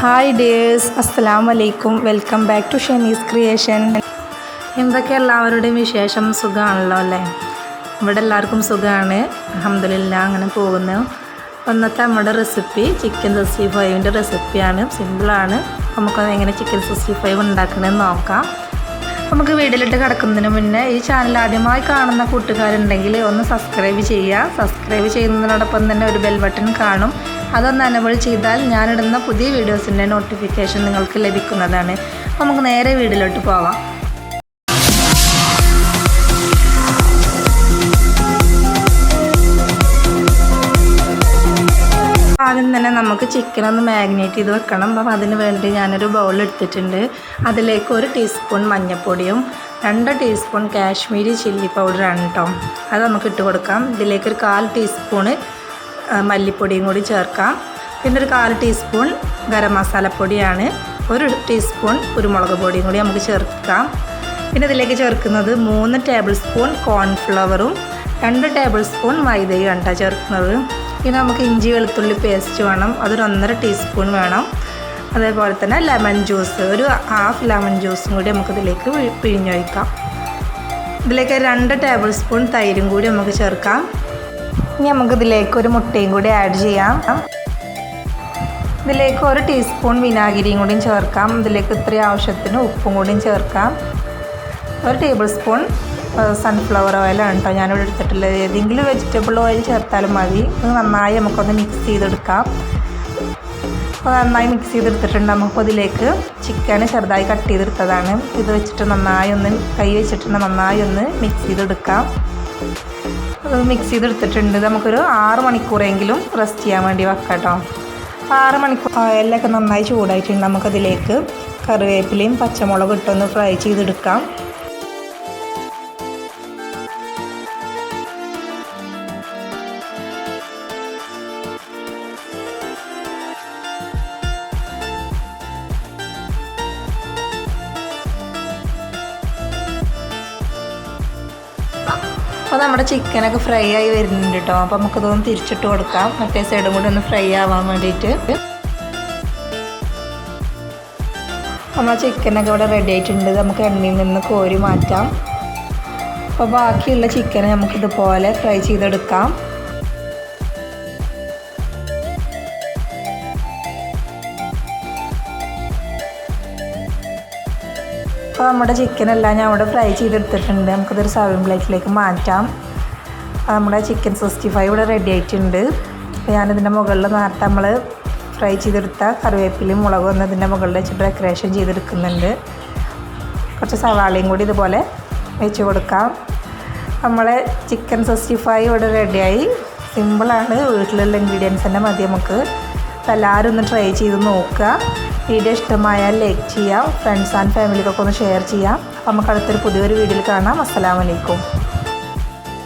Hi dears, അസ്സലാമു അലൈക്കും. Welcome back to ഷെനീസ് ക്രിയേഷൻ. എന്തൊക്കെ എല്ലാവരുടെയും വിശേഷം? സുഖമാണല്ലോ അല്ലേ? ഇവിടെ എല്ലാവർക്കും സുഖമാണ്, അൽഹംദുലില്ലാ. അങ്ങനെ പോകുന്നു. ഇന്നത്തെ നമ്മുടെ റെസിപ്പി ചിക്കൻ 65ൻ്റെ റെസിപ്പിയാണ്. സിമ്പിളാണ്. നമുക്കത് എങ്ങനെ ചിക്കൻ 65 ഉണ്ടാക്കണമെന്ന് നോക്കാം. നമുക്ക് വീഡിയോയിലിട്ട് കിടക്കുന്നതിന് മുന്നേ ഈ ചാനൽ ആദ്യമായി കാണുന്ന കൂട്ടുകാരുണ്ടെങ്കിൽ ഒന്ന് സബ്സ്ക്രൈബ് ചെയ്യുക. സബ്സ്ക്രൈബ് ചെയ്യുന്നതിനോടൊപ്പം തന്നെ ഒരു ബെൽ ബട്ടൺ കാണും. അതൊന്ന് എനേബിൾ ചെയ്താൽ ഞാനിടുന്ന പുതിയ വീഡിയോസിൻ്റെ നോട്ടിഫിക്കേഷൻ നിങ്ങൾക്ക് ലഭിക്കുന്നതാണ്. നമുക്ക് നേരെ വീഡിയോയിലോട്ട് പോകാം. ആദ്യം തന്നെ നമുക്ക് ചിക്കൻ ഒന്ന് മാഗ്നേറ്റ് ചെയ്ത് വെക്കണം. അപ്പം അതിന് വേണ്ടി ഞാനൊരു ബൗൾ എടുത്തിട്ടുണ്ട്. അതിലേക്ക് 1 ടീസ്പൂൺ മഞ്ഞൾപ്പൊടിയും 2 ടീസ്പൂൺ കാശ്മീരി ചില്ലി പൗഡറാണ് കേട്ടോ. അത് നമുക്ക് ഇട്ട് കൊടുക്കാം. ഇതിലേക്ക് ഒരു 1/4 ടീസ്പൂണ് മല്ലിപ്പൊടിയും കൂടി ചേർക്കാം. പിന്നെ ഒരു 1/4 ടീസ്പൂൺ ഗരം മസാലപ്പൊടിയാണ്. 1 ടീസ്പൂൺ കുരുമുളക് പൊടിയും കൂടി നമുക്ക് ചേർക്കാം. പിന്നെ ഇതിലേക്ക് ചേർക്കുന്നത് 3 ടേബിൾ സ്പൂൺ കോൺഫ്ലവറും 2 ടേബിൾ സ്പൂൺ മൈദയും ആണ് ചേർക്കുന്നത്. പിന്നെ നമുക്ക് ഇഞ്ചി വെളുത്തുള്ളി പേസ്റ്റ് വേണം, അതൊരു 1.5 ടീസ്പൂൺ വേണം. അതേപോലെ തന്നെ ലെമൺ ജ്യൂസ്, ഒരു 1/2 ലെമൺ ജ്യൂസും കൂടി നമുക്കിതിലേക്ക് പിഴിഞ്ഞൊഴിക്കാം. ഇതിലേക്ക് 2 ടേബിൾ സ്പൂൺ തൈരും കൂടി നമുക്ക് ചേർക്കാം. ഇനി നമുക്കിതിലേക്ക് ഒരു മുട്ടയും കൂടി ആഡ് ചെയ്യാം. ഇതിലേക്ക് 1 ടീസ്പൂൺ വിനാഗിരിയും കൂടിയും ചേർക്കാം. ഇതിലേക്ക് ഇത്രയും ആവശ്യത്തിന് ഉപ്പും കൂടിയും ചേർക്കാം. 1 ടേബിൾ സ്പൂൺ സൺഫ്ലവർ ഓയിലാണ് കേട്ടോ ഞാനിവിടെ എടുത്തിട്ടുള്ളത്. ഏതെങ്കിലും വെജിറ്റബിൾ ഓയിൽ ചേർത്താലും മതി. ഇത് നന്നായി നമുക്കൊന്ന് മിക്സ് ചെയ്തെടുക്കാം. അപ്പോൾ നന്നായി മിക്സ് ചെയ്തെടുത്തിട്ടുണ്ട്. നമുക്കിപ്പോൾ ഇതിലേക്ക് ചിക്കൻ ചെറുതായി കട്ട് ചെയ്തെടുത്തതാണ്. ഇത് വെച്ചിട്ട് നന്നായി ഒന്ന് കൈ വെച്ചിട്ട് നന്നായി ഒന്ന് മിക്സ് ചെയ്തെടുക്കാം. മിക്സ് ചെയ്തെടുത്തിട്ടുണ്ട്. നമുക്കൊരു 6 മണിക്കൂറെങ്കിലും റെസ്റ്റ് ചെയ്യാൻ വേണ്ടി വെക്കാം കേട്ടോ. 6 മണിക്കൂർ ഓയിലൊക്കെ നന്നായി ചൂടായിട്ടുണ്ട്. നമുക്കതിലേക്ക് കറിവേപ്പിലയും പച്ചമുളകും ഇട്ടൊന്ന് ഫ്രൈ ചെയ്തെടുക്കാം. അപ്പോൾ നമ്മുടെ ചിക്കനൊക്കെ ഫ്രൈ ആയി വരുന്നുണ്ട് കേട്ടോ. അപ്പോൾ നമുക്കതൊന്ന് തിരിച്ചിട്ട് കൊടുക്കാം, മറ്റേ സൈഡും കൂടി ഒന്ന് ഫ്രൈ ആവാൻ വേണ്ടിയിട്ട്. നമ്മൾ ചിക്കനൊക്കെ ഇവിടെ റെഡി ആയിട്ടുണ്ട്. നമുക്ക് എണ്ണയിൽ നിന്ന് കോരി മാറ്റാം. അപ്പോൾ ബാക്കിയുള്ള ചിക്കനെ നമുക്കിതുപോലെ ഫ്രൈ ചെയ്തെടുക്കാം. അപ്പോൾ നമ്മുടെ ചിക്കനെല്ലാം ഞാൻ ഇവിടെ ഫ്രൈ ചെയ്തെടുത്തിട്ടുണ്ട്. നമുക്കതൊരു സർവിംഗ് പ്ലേറ്റിലേക്ക് മാറ്റാം. നമ്മുടെ ചിക്കൻ 65 ഇവിടെ റെഡി ആയിട്ടുണ്ട്. അപ്പോൾ ഞാനിതിൻ്റെ മുകളിൽ നേരത്തെ നമ്മൾ ഫ്രൈ ചെയ്തെടുത്ത കറിവേപ്പിലയും മുളകും എന്നതിൻ്റെ മുകളിൽ വെച്ച് ഡെക്കറേഷൻ ചെയ്തെടുക്കുന്നുണ്ട്. കുറച്ച് സവാളയും കൂടി ഇതുപോലെ വെച്ച് കൊടുക്കാം. നമ്മളെ ചിക്കൻ 65 ഇവിടെ റെഡിയായി. സിമ്പിളാണ്, വീട്ടിലുള്ള ഇൻഗ്രീഡിയൻസ് തന്നെ മതി നമുക്ക്. അപ്പോൾ എല്ലാവരും ഒന്ന് ട്രൈ ചെയ്ത് നോക്കുക. വീഡിയോ ഇഷ്ടമായാൽ ലൈക്ക് ചെയ്യാം, ഫ്രണ്ട്സ് ആൻഡ് ഫാമിലിക്കൊക്കെ ഒന്ന് ഷെയർ ചെയ്യാം. അപ്പോൾ നമുക്ക് അടുത്തൊരു പുതിയൊരു വീഡിയോയിൽ കാണാം. അസ്സലാമു അലൈക്കും.